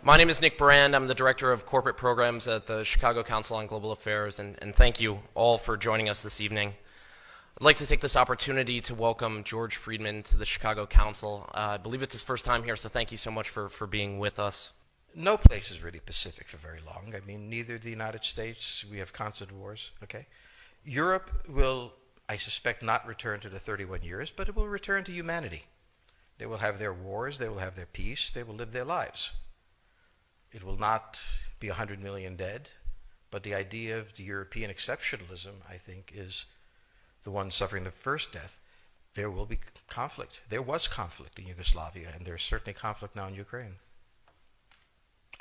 My name is Nick Brand. I'm the Director of Corporate Programs at the Chicago Council on Global Affairs, and thank you all for joining us this evening. I'd like to take this opportunity to welcome George Friedman to the Chicago Council. I believe it's his first time here, so thank you so much for being with us. No place is really Pacific for very long. I mean, neither the United States, we have constant wars, okay? Europe will, I suspect, not return to the 31 years, but it will return to humanity. They will have their wars, they will have their peace, they will live their lives. It will not be 100 million dead, but the idea of the European exceptionalism, I think, is the one suffering the first death. There will be conflict. There was conflict in Yugoslavia, and there's certainly conflict now in Ukraine.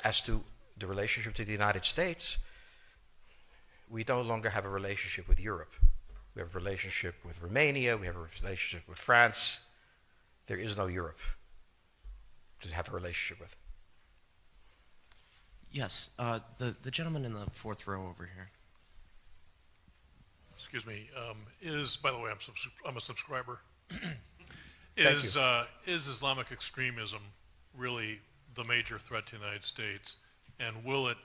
As to the relationship to the United States, we no longer have a relationship with Europe. We have a relationship with Romania, we have a relationship with France. There is no Europe to have a relationship with. Yes, the gentleman in the fourth row over here. Excuse me. By the way, I'm a subscriber. Thank you. Is Islamic extremism really the major threat to the United States, and will it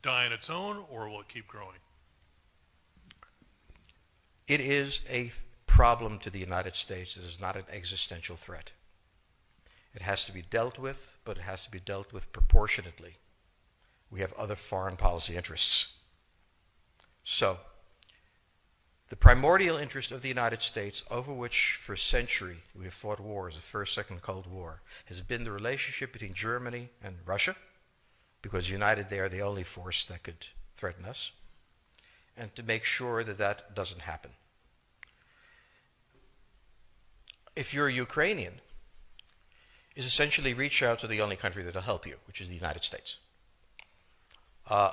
die on its own, or will it keep growing? It is a problem to the United States. It is not an existential threat. It has to be dealt with, but it has to be dealt with proportionately. We have other foreign policy interests. So, the primordial interest of the United States, over which for a century we have fought wars, the First, Second Cold War, has been the relationship between Germany and Russia, because united they are the only force that could threaten us, and to make sure that that doesn't happen. If you're a Ukrainian, is essentially reach out to the only country that will help you, which is the United States.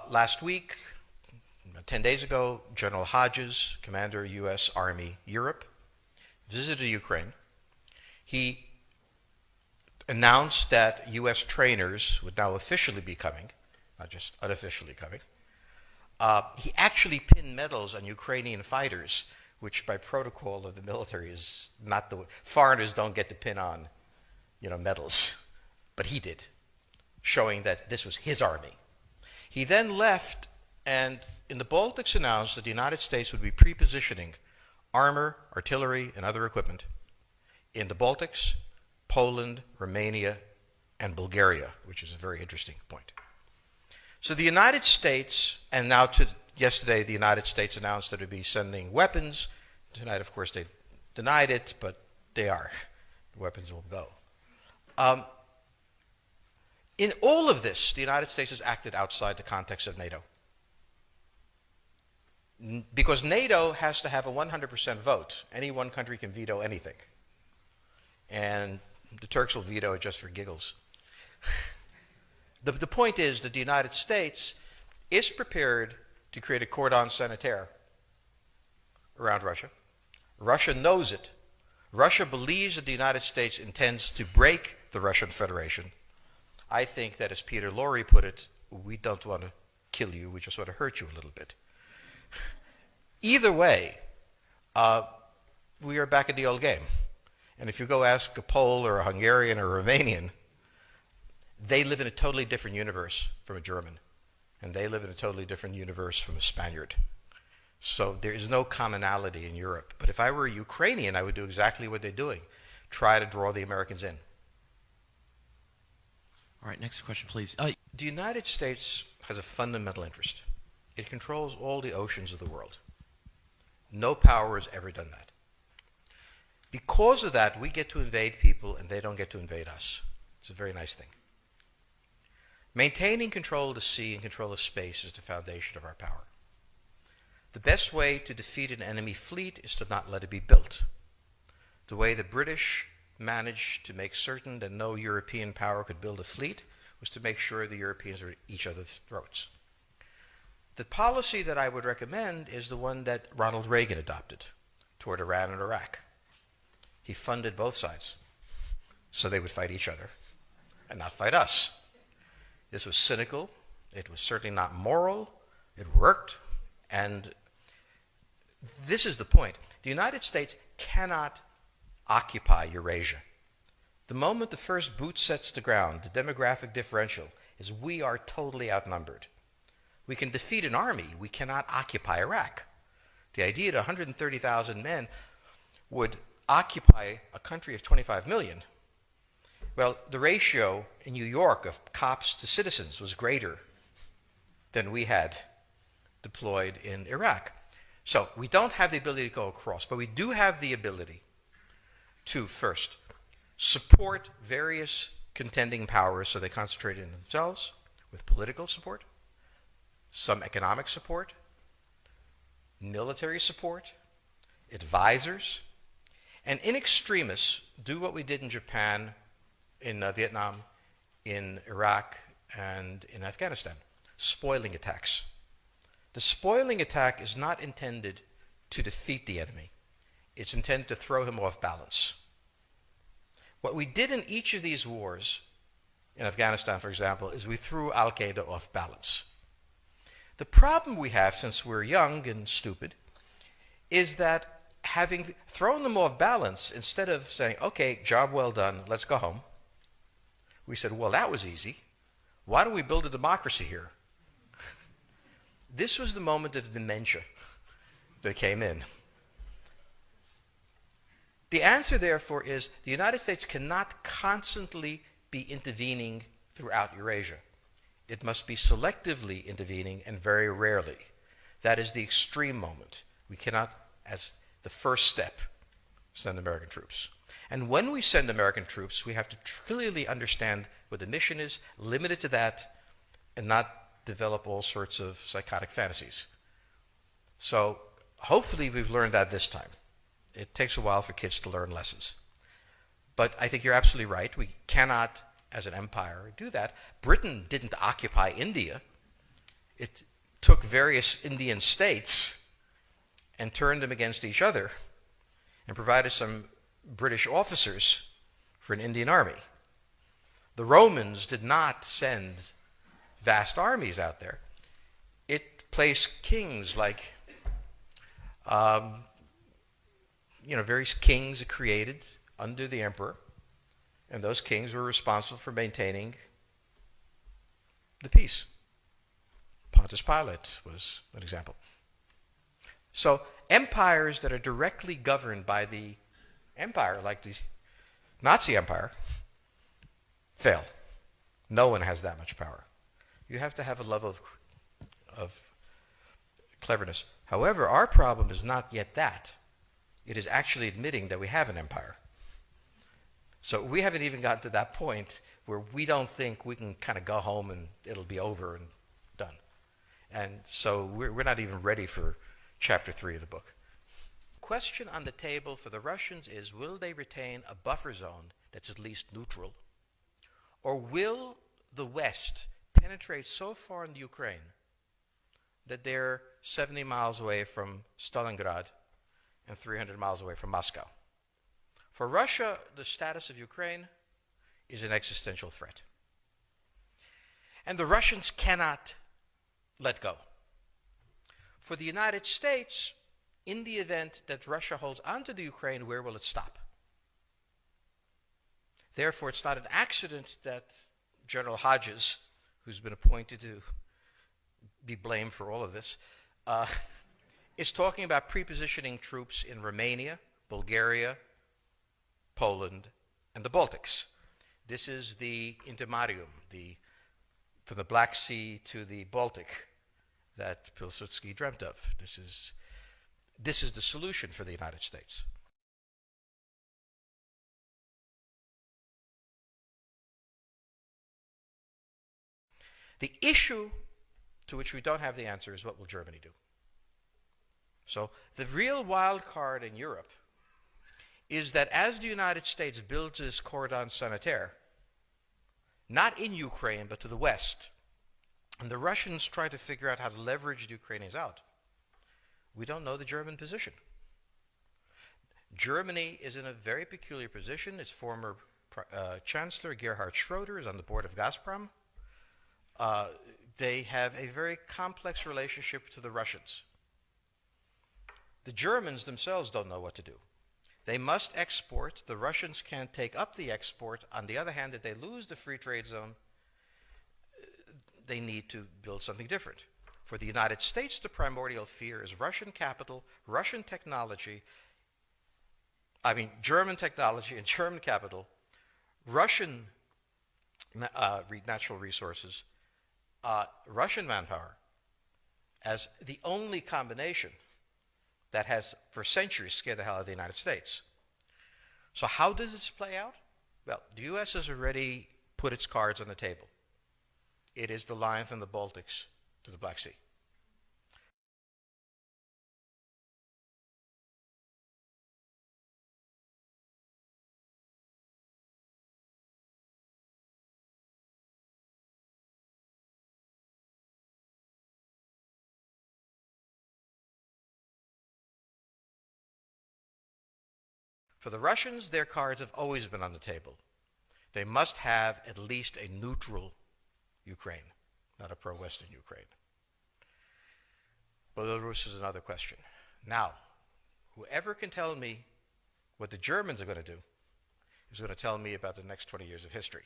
Last week, 10 days ago, General Hodges, Commander U.S. Army Europe, visited Ukraine. He announced that U.S. trainers would now officially be coming, not just unofficially coming. He actually pinned medals on Ukrainian fighters, which by protocol of the military is not the way. Foreigners don't get to pin on, medals, but he did, showing that this was his army. He then left and in the Baltics announced that the United States would be pre-positioning armor, artillery, and other equipment in the Baltics, Poland, Romania, and Bulgaria, which is a very interesting point. So the United States, and now yesterday the United States announced that it would be sending weapons. Tonight, of course, they denied it, but they are. The weapons will go. In all of this, the United States has acted outside the context of NATO. Because NATO has to have a 100% vote. Any one country can veto anything. And the Turks will veto it just for giggles. The point is that the United States is prepared to create a cordon sanitaire around Russia. Russia knows it. Russia believes that the United States intends to break the Russian Federation. I think that, as Peter Lorre put it, we don't want to kill you, we just want to hurt you a little bit. Either way, we are back at the old game. And if you go ask a Pole or a Hungarian or a Romanian, they live in a totally different universe from a German. And they live in a totally different universe from a Spaniard. So there is no commonality in Europe. But if I were a Ukrainian, I would do exactly what they're doing. Try to draw the Americans in. All right, next question, please. The United States has a fundamental interest. It controls all the oceans of the world. No power has ever done that. Because of that, we get to invade people and they don't get to invade us. It's a very nice thing. Maintaining control of the sea and control of space is the foundation of our power. The best way to defeat an enemy fleet is to not let it be built. The way the British managed to make certain that no European power could build a fleet was to make sure the Europeans were at each other's throats. The policy that I would recommend is the one that Ronald Reagan adopted toward Iran and Iraq. He funded both sides so they would fight each other and not fight us. This was cynical. It was certainly not moral. It worked. And this is the point. The United States cannot occupy Eurasia. The moment the first boot sets the ground, the demographic differential is we are totally outnumbered. We can defeat an army. We cannot occupy Iraq. The idea that 130,000 men would occupy a country of 25 million, well, the ratio in New York of cops to citizens was greater than we had deployed in Iraq. So we don't have the ability to go across, but we do have the ability to, first, support various contending powers so they concentrate in themselves with political support, some economic support, military support, advisors, and in extremis, do what we did in Japan, in Vietnam, in Iraq, and in Afghanistan, spoiling attacks. The spoiling attack is not intended to defeat the enemy. It's intended to throw him off balance. What we did in each of these wars, in Afghanistan, for example, is we threw Al-Qaeda off balance. The problem we have, since we're young and stupid, is that having thrown them off balance, instead of saying, okay, job well done, let's go home, we said, well, that was easy. Why don't we build a democracy here? This was the moment of dementia that came in. The answer, therefore, is the United States cannot constantly be intervening throughout Eurasia. It must be selectively intervening and very rarely. That is the extreme moment. We cannot, as the first step, send American troops. And when we send American troops, we have to clearly understand what the mission is, limit it to that, and not develop all sorts of psychotic fantasies. So hopefully we've learned that this time. It takes a while for kids to learn lessons. But I think you're absolutely right. We cannot, as an empire, do that. Britain didn't occupy India. It took various Indian states and turned them against each other and provided some British officers for an Indian army. The Romans did not send vast armies out there. It placed kings like, various kings it created under the emperor, and those kings were responsible for maintaining the peace. Pontius Pilate was an example. So empires that are directly governed by the empire, like the Nazi Empire, fail. No one has that much power. You have to have a level of cleverness. However, our problem is not yet that. It is actually admitting that we have an empire. So we haven't even gotten to that point where we don't think we can kind of go home and it'll be over and done. And so we're not even ready for chapter 3 of the book. Question on the table for the Russians is, will they retain a buffer zone that's at least neutral? Or will the West penetrate so far in the Ukraine that they're 70 miles away from Stalingrad and 300 miles away from Moscow? For Russia, the status of Ukraine is an existential threat. And the Russians cannot let go. For the United States, in the event that Russia holds onto the Ukraine, where will it stop? Therefore, it's not an accident that General Hodges, who's been appointed to be blamed for all of this, is talking about prepositioning troops in Romania, Bulgaria, Poland, and the Baltics. This is the intermarium, from the Black Sea to the Baltic, that Pilsudski dreamt of. This is the solution for the United States. The issue to which we don't have the answer is, what will Germany do? So the real wild card in Europe is that as the United States builds this cordon sanitaire, not in Ukraine, but to the west, and the Russians try to figure out how to leverage the Ukrainians out, we don't know the German position. Germany is in a very peculiar position. Its former Chancellor, Gerhard Schroeder, is on the board of Gazprom. They have a very complex relationship to the Russians. The Germans themselves don't know what to do. They must export. The Russians can't take up the export. On the other hand, if they lose the free trade zone, they need to build something different. For the United States, the primordial fear is Russian capital, Russian technology, German technology and German capital, Russian natural resources, Russian manpower, as the only combination that has for centuries scared the hell out of the United States. So how does this play out? Well, the U.S. has already put its cards on the table. It is the line from the Baltics to the Black Sea. For the Russians, their cards have always been on the table. They must have at least a neutral Ukraine, not a pro-Western Ukraine. Belarus is another question. Now, whoever can tell me what the Germans are going to do is going to tell me about the next 20 years of history.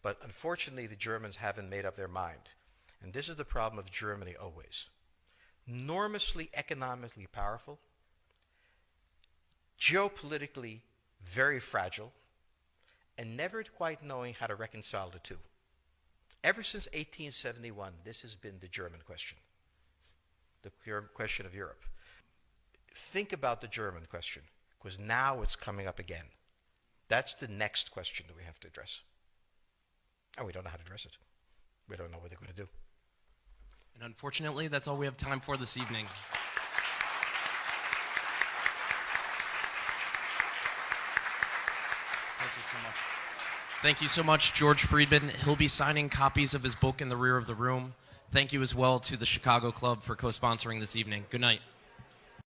But unfortunately, the Germans haven't made up their mind. And this is the problem of Germany always. Enormously economically powerful, geopolitically very fragile, and never quite knowing how to reconcile the two. Ever since 1871, this has been the German question, the question of Europe. Think about the German question, because now it's coming up again. That's the next question that we have to address. And we don't know how to address it. We don't know what they're going to do. And unfortunately, that's all we have time for this evening. Thank you so much, George Friedman. He'll be signing copies of his book in the rear of the room. Thank you as well to the Chicago Club for co-sponsoring this evening. Good night.